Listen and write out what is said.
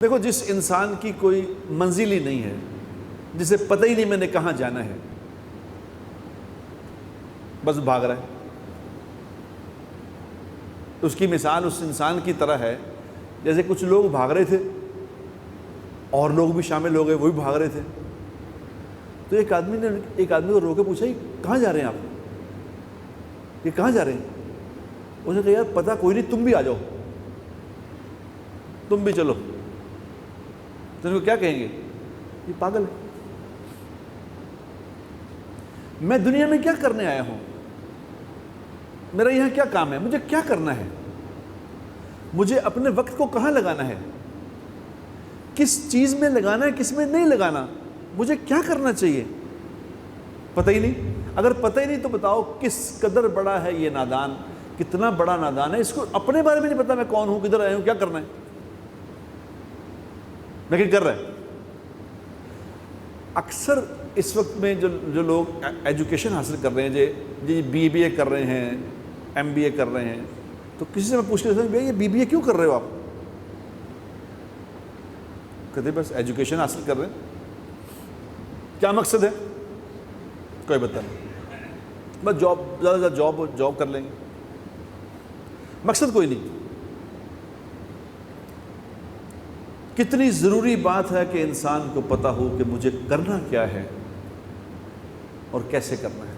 देखो, जिस इंसान की कोई मंजिल ही नहीं है, जिसे पता ही नहीं मैंने कहाँ जाना है, बस भाग रहा है, तो उसकी मिसाल उस इंसान की तरह है जैसे कुछ लोग भाग रहे थे और लोग भी शामिल हो गए, वो भी भाग रहे थे। तो एक आदमी को रोके पूछा, कहाँ जा रहे हैं आप, ये कहाँ जा रहे हैं? उसने कहा, यार पता कोई नहीं, तुम भी आ जाओ, तुम भी चलो। तो उनको क्या कहेंगे? ये पागल है। मैं दुनिया में क्या करने आया हूं? मेरा यहां क्या काम है? मुझे क्या करना है? मुझे अपने वक्त को कहां लगाना है? किस चीज में लगाना है, किस में नहीं लगाना? मुझे क्या करना चाहिए? पता ही नहीं। अगर पता ही नहीं तो बताओ किस कदर बड़ा है ये नादान, कितना बड़ा नादान है, इसको अपने बारे में नहीं पता मैं कौन हूं, किधर आया हूं, क्या करना है, लेकिन कर रहा है। अक्सर इस वक्त में जो लोग एजुकेशन हासिल कर रहे हैं, जी बीबीए कर रहे हैं, एमबीए कर रहे हैं, तो किसी से मैं पूछ लेता हूं, भैया ये बीबीए क्यों कर रहे हो आप? कहते बस एजुकेशन हासिल कर रहे हैं। क्या मकसद है? कोई बता नहीं, बस जॉब, ज़्यादा से ज़्यादा जॉब कर लेंगे, मकसद कोई नहीं। कितनी ज़रूरी बात है कि इंसान को पता हो कि मुझे करना क्या है और कैसे करना है।